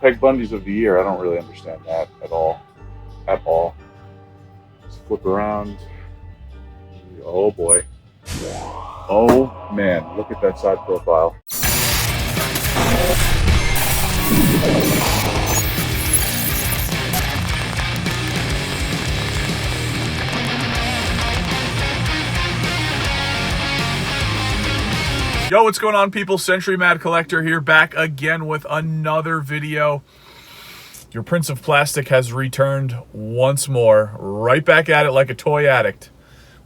Peg Bundys of the year. I don't really understand that at all. At all. Let's flip around. Oh boy. Oh man, look at that side profile. Yo, what's going on, people? Century Mad Collector here, back again with another video. Your Prince of Plastic has returned once more, right back at it like a toy addict.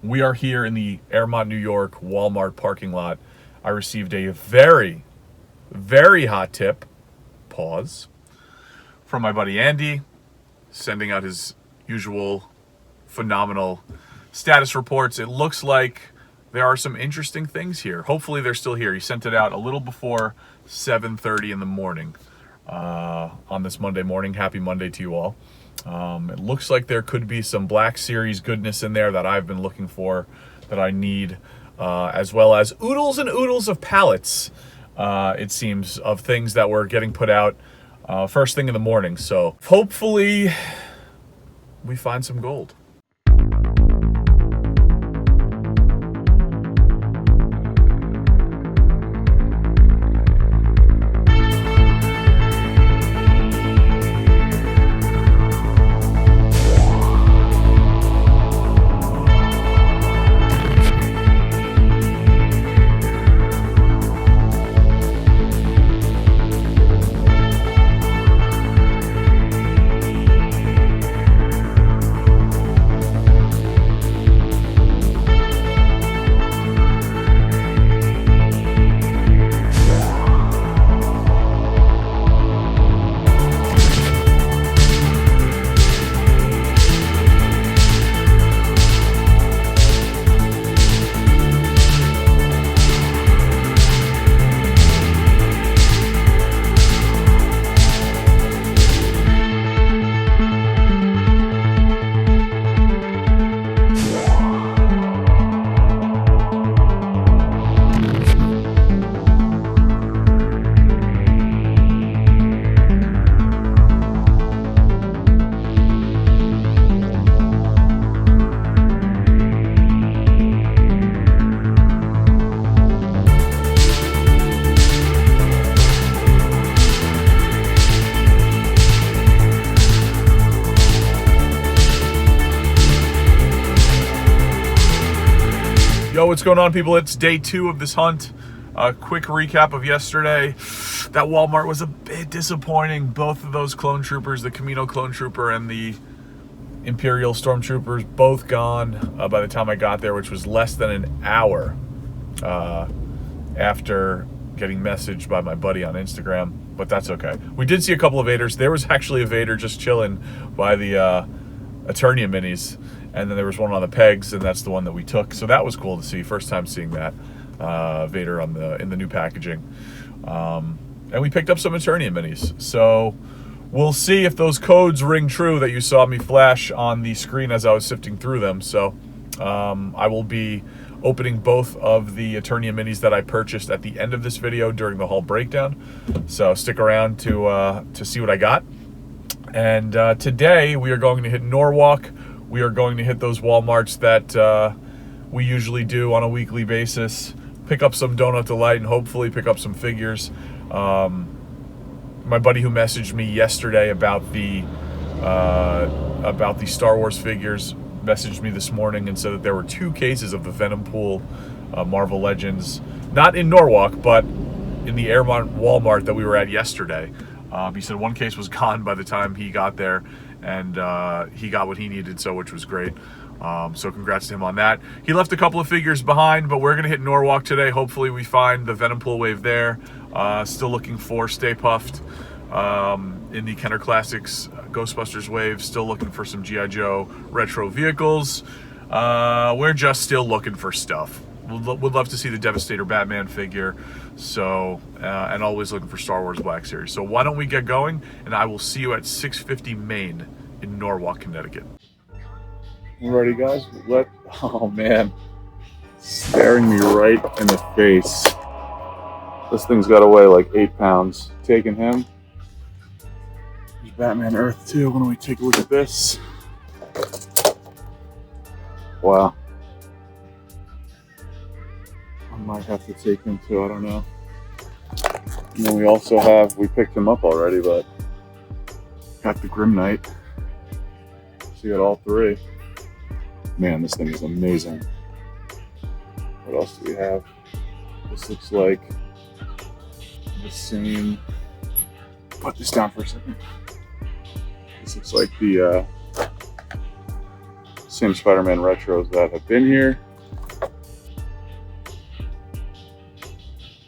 We are here in the Airmont, New York Walmart parking lot. I received a very, very hot tip, pause, from my buddy Andy, sending out his usual phenomenal status reports. It looks like there are some interesting things here. Hopefully they're still here. He sent it out a little before 7:30 in the morning on this Monday morning. Happy Monday to you all. It looks like there could be some Black Series goodness in there that I've been looking for, that I need, as well as oodles and oodles of pallets, it seems, of things that were getting put out first thing in the morning. So hopefully we find some gold. Yo, what's going on, people? It's day 2 of this hunt. A quick recap of yesterday. That Walmart was a bit disappointing. Both of those clone troopers, the Camino clone trooper and the Imperial stormtroopers, both gone by the time I got there, which was less than an hour after getting messaged by my buddy on Instagram. But that's okay. We did see a couple of Vaders. There was actually a Vader just chilling by the Mysteryminis. And then there was one on the pegs, and that's the one that we took. So that was cool to see. First time seeing that Vader in the new packaging. And we picked up some Mysteryminis. So we'll see if those codes ring true that you saw me flash on the screen as I was sifting through them. So I will be opening both of the Mysteryminis that I purchased at the end of this video during the haul breakdown. So stick around to see what I got. And today we are going to hit Norwalk. We are going to hit those Walmarts that we usually do on a weekly basis, pick up some Donut Delight, and hopefully pick up some figures. My buddy who messaged me yesterday about the Star Wars figures messaged me this morning and said that there were 2 cases of the Venom Pool Marvellegends, not in Norwalk, but in the Airmont Walmart that we were at yesterday. He said one case was gone by the time he got there, and he got what he needed, which was great. So congrats to him on that. He left a couple of figures behind, but we're going to hit Norwalk today. Hopefully we find the Venom Pool wave there. Still looking for Stay Puffed in the Kenner Classics Ghostbusters wave. Still looking for some G.I. Joe retro vehicles. We're just still looking for stuff. Would love to see the Devastator Batman figure. So, and always looking for Star Wars Black Series. So why don't we get going, and I will see you at 650 Main in Norwalk, Connecticut. Ready, guys? Oh man, staring me right in the face. This thing's got to weigh like 8 pounds. Taking him. There's Batman Earth too. Why don't we take a look at this? Wow. I might have to take him too, I don't know. And then we also have, we picked him up already, but got the Grim Knight. So you got all three. Man, this thing is amazing. What else do we have? This looks like the same. Put this down for a second. This looks like the same Spider-Man retros that have been here.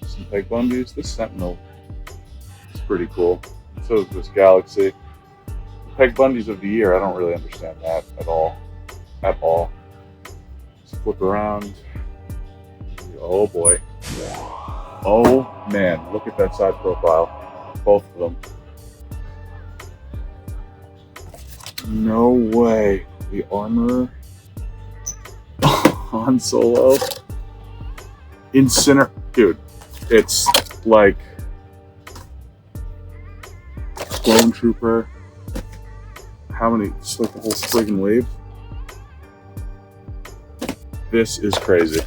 Some Peg Bundys. This Sentinel is pretty cool. So is this Galaxy. The Peg Bundys of the year, I don't really understand that at all. At all. Let's flip around. Oh boy. Oh man, look at that side profile. Both of them. No way. The armor on Solo. Dude, it's like Clone Trooper. How many? It's like the whole friggin' wave. This is crazy.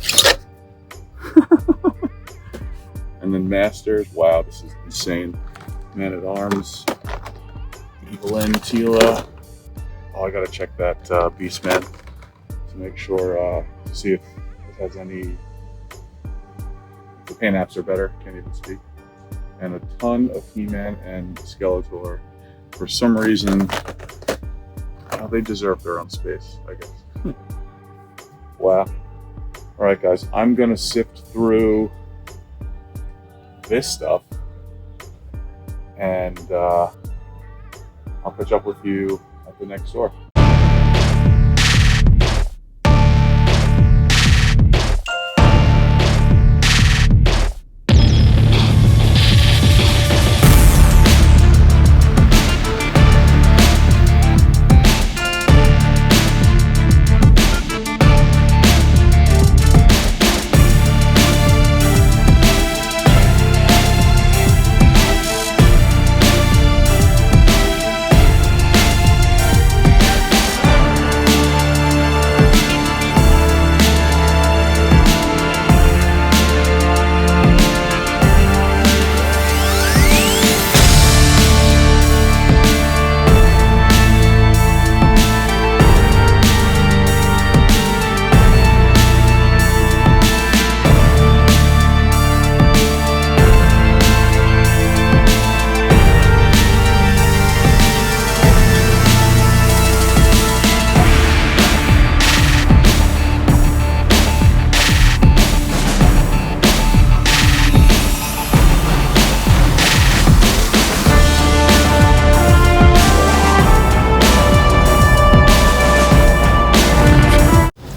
And then Masters. Wow, this is insane. Man at Arms. Evelyn, Tila. Oh, I gotta check that Beastman to make sure, to see if it has any. The paint apps are better, can't even speak. And a ton of He-Man and Skeletor. For some reason, well, they deserve their own space, I guess. Wow. Alright guys, I'm gonna sift through this stuff and I'll catch up with you at the next store.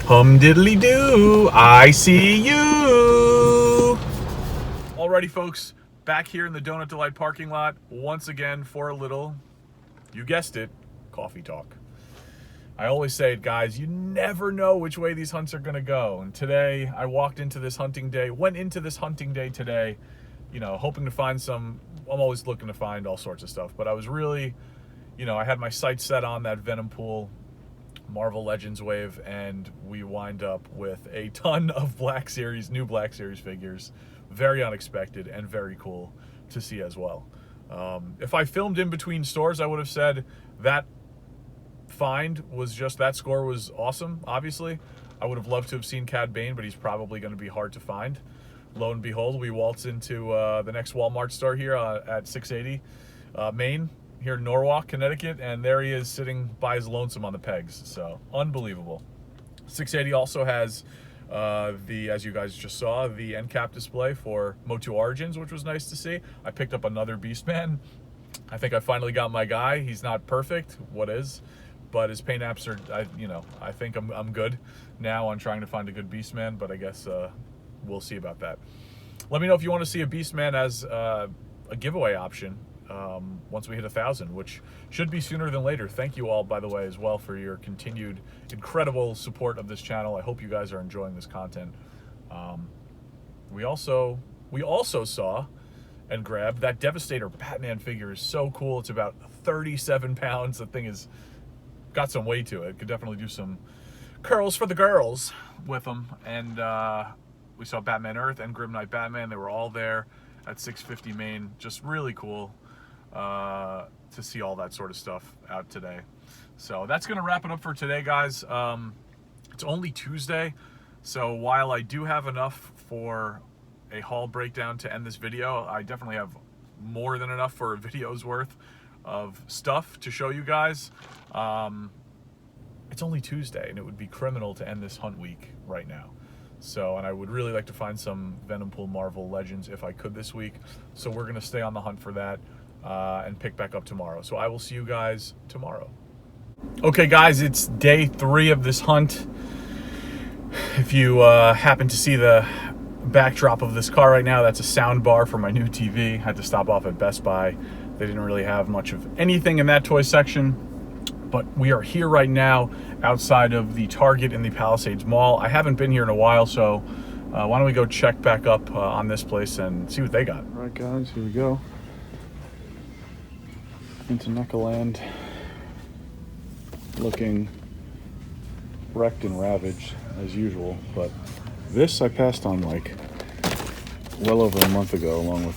Hum diddly doo, I see you. Alrighty folks, back here in the Donut Delight parking lot once again for a little, you guessed it, coffee talk. I always say it, guys, you never know which way these hunts are gonna go. And today I went into this hunting day today, you know, hoping to find some. I'm always looking to find all sorts of stuff, but I was really, you know, I had my sights set on that Venom Pool Marvellegends wave, and we wind up with a ton of new Black Series figures. Very unexpected and very cool to see as well. If I filmed in between stores, I would have said that find was just, that score was awesome, obviously. I would have loved to have seen Cad Bane, but he's probably going to be hard to find. Lo and behold, we waltz into the next Walmart store here at 680 Main, here in Norwalk, Connecticut, and there he is sitting by his lonesome on the pegs. So unbelievable. 680 also has as you guys just saw, the end cap display for Motu Origins, which was nice to see. I picked up another Beastman. I think I finally got my guy. He's not perfect, what is, but his paint apps are, I think I'm good now on trying to find a good Beastman, but I guess we'll see about that. Let me know if you want to see a Beastman as a giveaway option once we hit 1,000, which should be sooner than later. Thank you all, by the way, as well, for your continued incredible support of this channel. I hope you guys are enjoying this content. We also saw and grab. That Devastator Batman figure is so cool. It's about 37 pounds. The thing is got some weight to it. Could definitely do some curls for the girls with them. And we saw Batman Earth and Grim Knight Batman. They were all there at 650 Main. Just really cool to see all that sort of stuff out today. So that's going to wrap it up for today, guys. It's only Tuesday, so while I do have enough for a haul breakdown to end this video, I definitely have more than enough for a video's worth of stuff to show you guys. It's only Tuesday, and it would be criminal to end this hunt week right now. So, and I would really like to find some Venompool Marvel Legends if I could this week. So we're going to stay on the hunt for that and pick back up tomorrow. So I will see you guys tomorrow. Okay, guys, it's day 3 of this hunt. If you happen to see the backdrop of this car right now, that's a sound bar for my new TV. Had to stop off at Best Buy. They didn't really have much of anything in that toy section. But we are here right now outside of the Target in the Palisades Mall. I haven't been here in a while, so why don't we go check back up on this place and see what they got. All right, guys, here we go. Into Neckaland. Looking wrecked and ravaged as usual, but this I passed on like well over a month ago, along with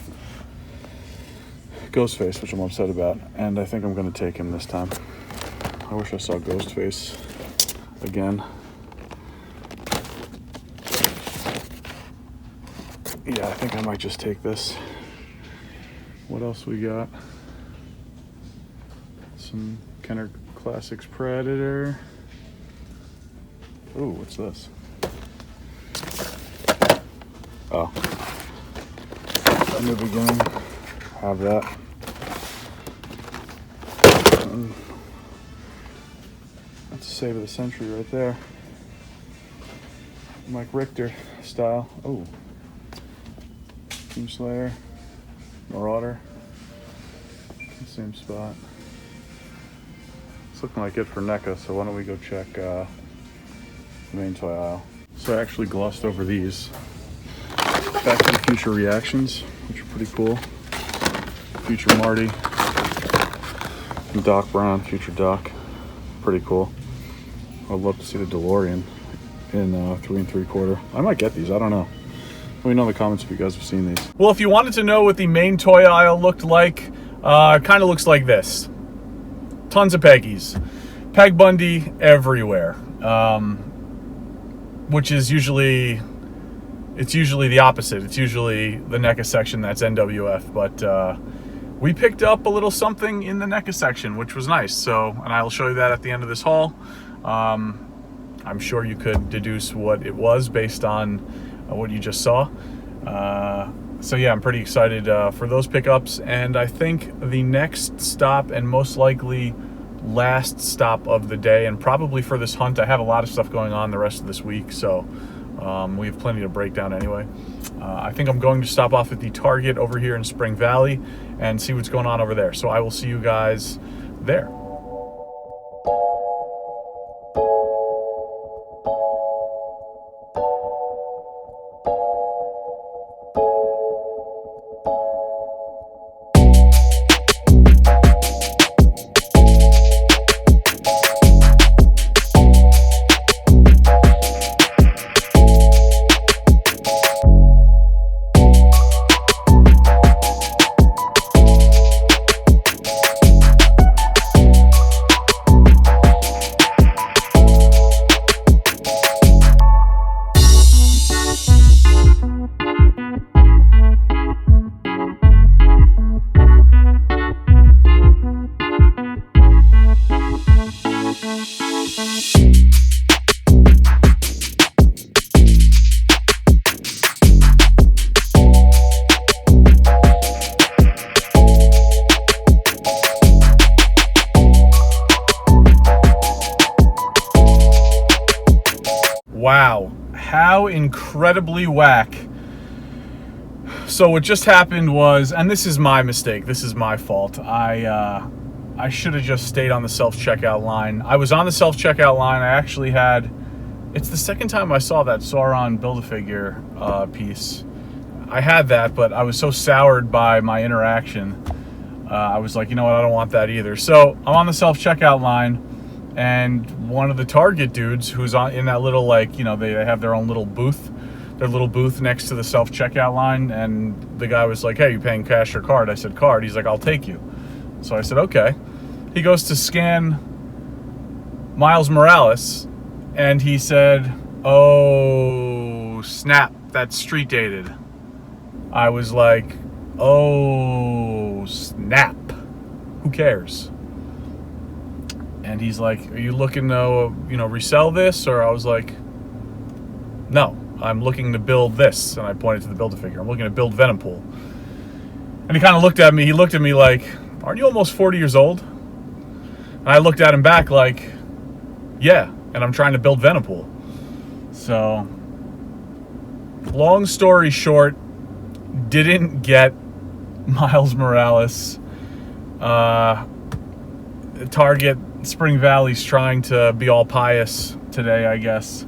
Ghostface, which I'm upset about, and I think I'm going to take him this time. I wish I saw Ghostface again. Yeah, I think I might just take this. What else we got? Some Kenner Classics Predator. Ooh, what's this? Oh. In the beginning, have that. That's a save of the century right there. Mike Richter style. Oh. Team Slayer. Marauder. Same spot. It's looking like it for NECA, so why don't we go check the main toy aisle. So I actually glossed over these. Back to the Future Reactions, which are pretty cool. Future Marty. And Doc Brown, Future Doc. Pretty cool. I'd love to see the DeLorean in 3 3/4. I might get these, I don't know. Let me know in the comments if you guys have seen these. Well, if you wanted to know what the main toy aisle looked like, it kind of looks like this. Tons of Peggies. Peg Bundy everywhere. Which is usually, it's usually the opposite. It's usually the NECA section that's NWF, but we picked up a little something in the NECA section, which was nice. So, and I will show you that at the end of this haul. I'm sure you could deduce what it was based on what you just saw. So yeah, I'm pretty excited for those pickups, and I think the next stop, and most likely last stop of the day, and probably for this hunt, I have a lot of stuff going on the rest of this week, so we have plenty to break down anyway. I think I'm going to stop off at the Target over here in Spring Valley and see what's going on over there. So I will see you guys there. Wow, how incredibly whack. So what just happened was, and this is my mistake, this is my fault, I should have just stayed on the self-checkout line. I was on the self-checkout line. I actually had, it's the second time I saw that Sauron Build-A-Figure piece. I had that, but I was so soured by my interaction. I was like, you know what, I don't want that either. So I'm on the self-checkout line, and one of the Target dudes who's in that little, like, you know, they have their own little booth, next to the self-checkout line, and the guy was like, hey, you paying cash or card? I said card. He's like, I'll take you. So I said, okay. He goes to scan Miles Morales, and he said, oh, snap, that's street dated. I was like, oh, snap. Who cares? And he's like, are you looking to, you know, resell this? Or I was like, no, I'm looking to build this. And I pointed to the Build-A-Figure. I'm looking to build Venom Pool. And he kind of looked at me. He looked at me like, aren't you almost 40 years old? And I looked at him back like, yeah, and I'm trying to build Venom Pool. So, long story short, didn't get Miles Morales. Target Spring Valley's trying to be all pious today, I guess.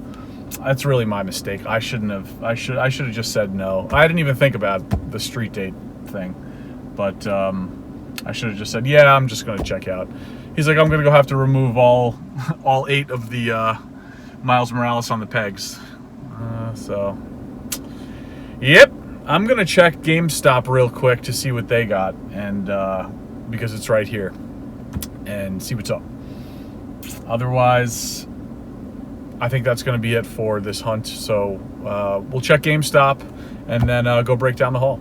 That's really my mistake. I shouldn't have. I should have just said no. I didn't even think about the street date thing, but I should have just said, yeah, I'm just going to check out. He's like, I'm going to go have to remove all 8 of the Miles Morales on the pegs. So, yep. I'm going to check GameStop real quick to see what they got, and because it's right here, and see what's up. Otherwise, I think that's going to be it for this hunt. So we'll check GameStop and then go break down the haul.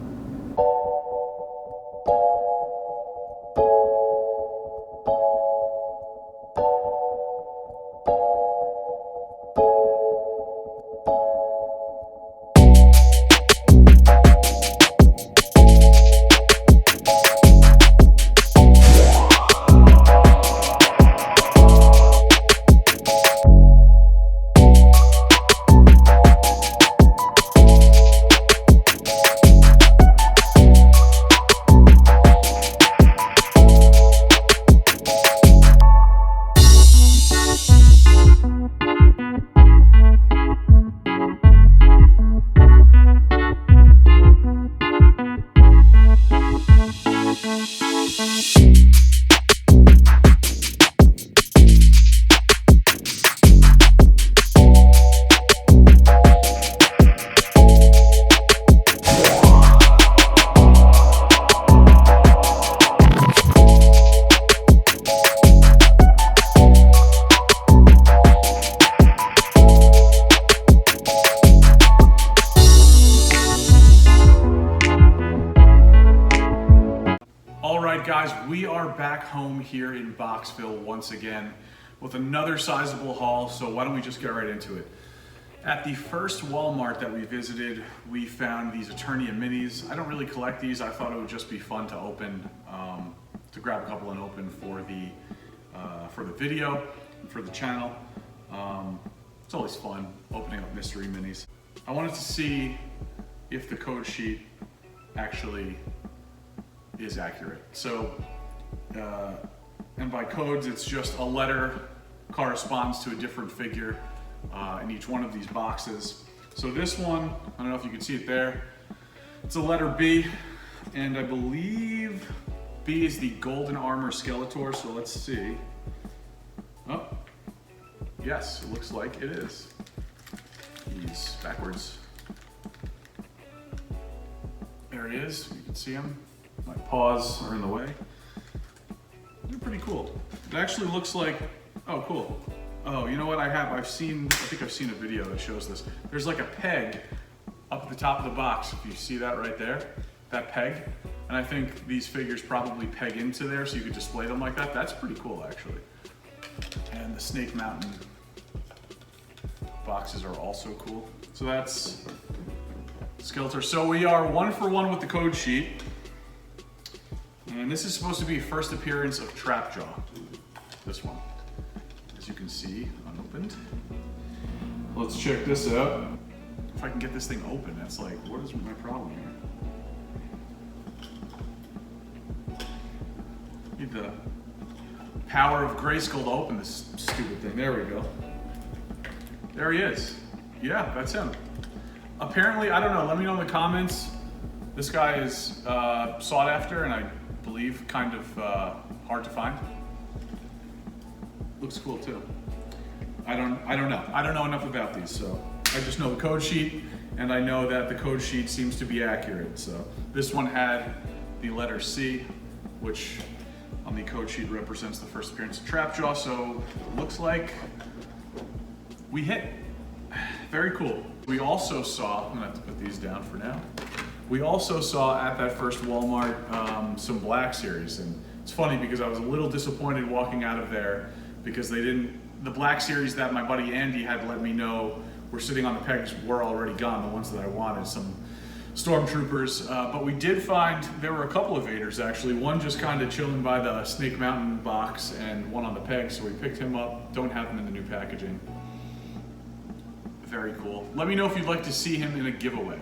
Guys, we are back home here in Boxville once again with another sizable haul, so why don't we just get right into it. At the first Walmart that we visited, we found these Mysteryminis. I don't really collect these. I thought it would just be fun to open, to grab a couple and open for the video, for the channel. It's always fun opening up Mysteryminis. I wanted to see if the code sheet actually is accurate. So, and by codes, it's just a letter corresponds to a different figure in each one of these boxes. So this one, I don't know if you can see it there, it's a letter B, and I believe B is the Golden Armor Skeletor, so let's see. Oh, yes, it looks like it is. He's backwards. There he is, you can see him. My paws are in the way. They're pretty cool. It actually looks like, oh cool. Oh, you know what I think I've seen a video that shows this. There's like a peg up at the top of the box, if you see that right there, that peg. And I think these figures probably peg into there so you could display them like that. That's pretty cool actually. And the Snake Mountain boxes are also cool. So that's Skeletor. So we are 1 for 1 with the code sheet. And this is supposed to be first appearance of Trapjaw, this one. As you can see, unopened. Let's check this out. If I can get this thing open, that's like, what is my problem here? Need the power of Grayskull to open this stupid thing. There we go. There he is. Yeah, that's him. Apparently, I don't know, let me know in the comments This guy is sought after, and I believe kind of hard to find. Looks cool too. I don't know. I don't know enough about these, so I just know the code sheet, and I know that the code sheet seems to be accurate. So this one had the letter C, which on the code sheet represents the first appearance of Trapjaw. So it looks like we hit. Very cool. We also saw, I'm gonna have to put these down for now. We also saw at that first Walmart some Black Series, and it's funny because I was a little disappointed walking out of there because the Black Series that my buddy Andy had let me know were sitting on the pegs were already gone, the ones that I wanted, some Stormtroopers, but we did find there were a couple of Vaders actually, one just kind of chilling by the Snake Mountain box and one on the peg, so we picked him up. Don't have him in the new packaging. Very cool. Let me know if you'd like to see him in a giveaway.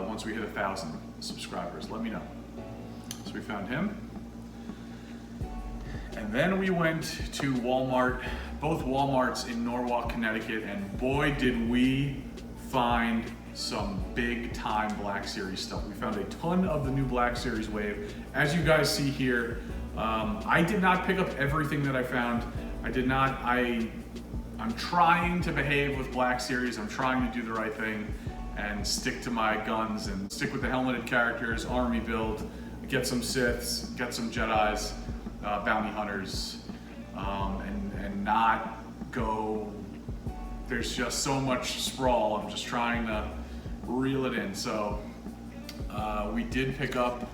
Once we hit 1,000 subscribers, let me know. So we found him. And then we went to Walmart, both Walmarts in Norwalk, Connecticut, and boy did we find some big time Black Series stuff. We found a ton of the new Black Series wave. As you guys see here, I did not pick up everything that I found. I did not, I'm trying to behave with Black Series. I'm trying to do the right thing and stick to my guns and stick with the helmeted characters, army build, get some Siths, get some Jedis, bounty hunters, and not go, there's just so much sprawl. I'm just trying to reel it in. So we did pick up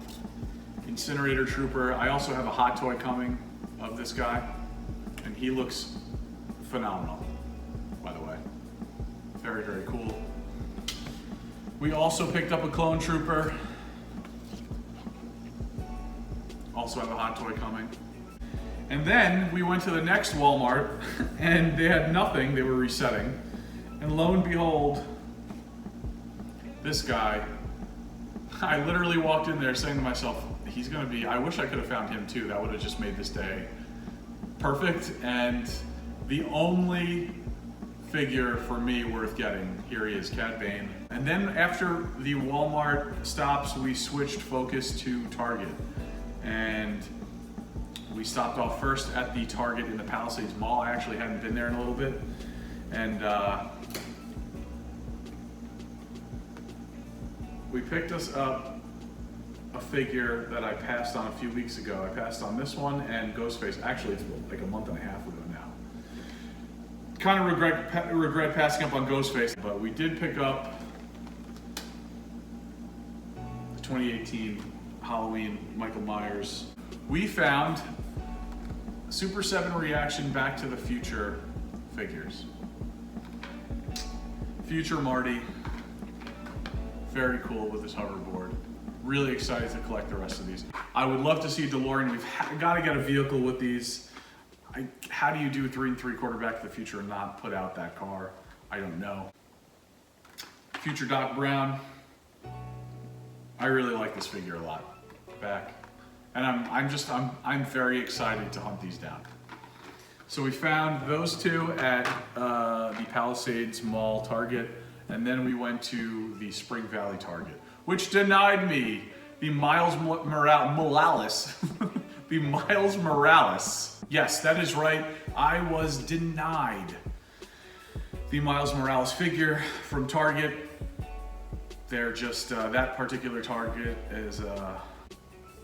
Incinerator Trooper. I also have a hot toy coming of this guy, and he looks phenomenal, by the way. Very, very cool. We also picked up a Clone Trooper. Also have a hot toy coming. And then we went to the next Walmart and they had nothing, they were resetting. And lo and behold, this guy, I literally walked in there saying to myself, he's gonna be, I wish I could have found him too. That would have just made this day perfect. And the only figure for me worth getting, here he is, Cad Bane. And then after the Walmart stops, we switched focus to Target. And we stopped off first at the Target in the Palisades Mall. I actually hadn't been there in a little bit. And we picked us up a figure that I passed on a few weeks ago. I passed on this one and Ghostface. Actually, it's like a month and a half ago now. Kind of regret passing up on Ghostface, but we did pick up the 2018 Halloween Michael Myers. We found Super 7 Reaction Back to the Future figures. Future Marty, very cool with his hoverboard. Really excited to collect the rest of these. I would love to see DeLorean. We've got to get a vehicle with these. How do you do 3 3/4 Back to the Future and not put out that car? I don't know. Future Doc Brown. I really like this figure a lot. Back. And I'm very excited to hunt these down. So we found those two at the Palisades Mall Target, and then we went to the Spring Valley Target, which denied me the Miles Morales. The Miles Morales. Yes, that is right. I was denied the Miles Morales figure from Target. They're just, that particular Target is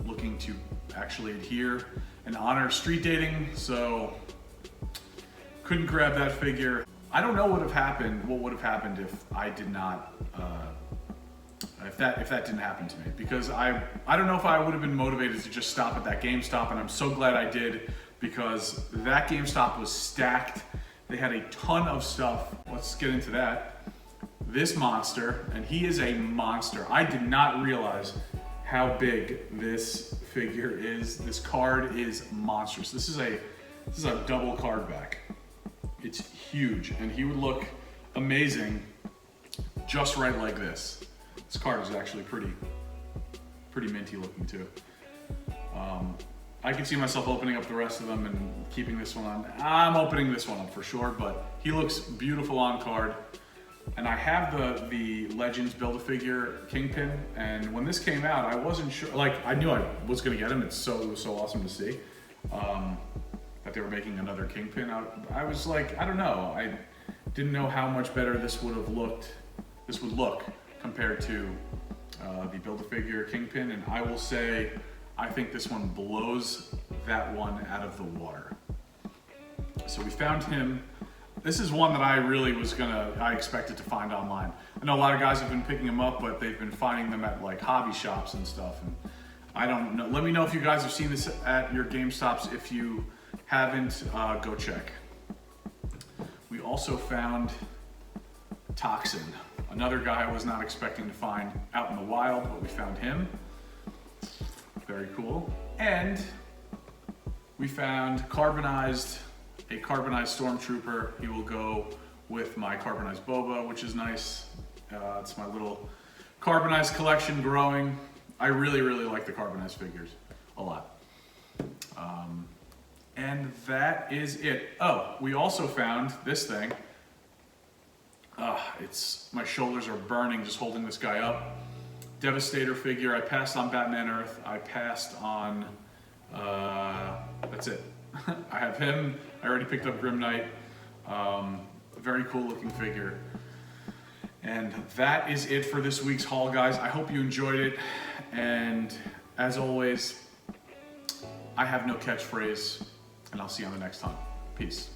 looking to actually adhere and honor street dating, so couldn't grab that figure. I don't know what would have happened if I did not, if that didn't happen to me, because I don't know if I would have been motivated to just stop at that GameStop, and I'm so glad I did, because that GameStop was stacked. They had a ton of stuff. Let's get into that. This monster, and he is a monster. I did not realize how big this figure is. This card is monstrous. This is a double card back. It's huge, and he would look amazing just right like this. This card is actually pretty minty looking too. I can see myself opening up the rest of them and keeping this one on. I'm opening this one up for sure, but he looks beautiful on card. And I have the Legends Build-A-Figure Kingpin, and when this came out, I wasn't sure, like, I knew I was gonna get him. It was so awesome to see that they were making another Kingpin. I was like, I don't know. I didn't know how much better this would look compared to the Build-A-Figure Kingpin, and I will say, I think this one blows that one out of the water. So we found him. This is one that I expected to find online. I know a lot of guys have been picking them up, but they've been finding them at like hobby shops and stuff. And I don't know. Let me know if you guys have seen this at your GameStops. If you haven't, go check. We also found Toxin, another guy I was not expecting to find out in the wild, but we found him. Very cool. And we found a carbonized Stormtrooper. He will go with my carbonized Boba, which is nice. It's my little carbonized collection growing. I really like the carbonized figures a lot. And that is it. Oh, we also found this thing. My shoulders are burning just holding this guy up. Devastator figure. I passed on Batman Earth. I passed on, that's it. I have him. I already picked up Grim Knight. Very cool looking figure. And that is it for this week's haul, guys. I hope you enjoyed it. And as always, I have no catchphrase, and I'll see you on the next time. Peace.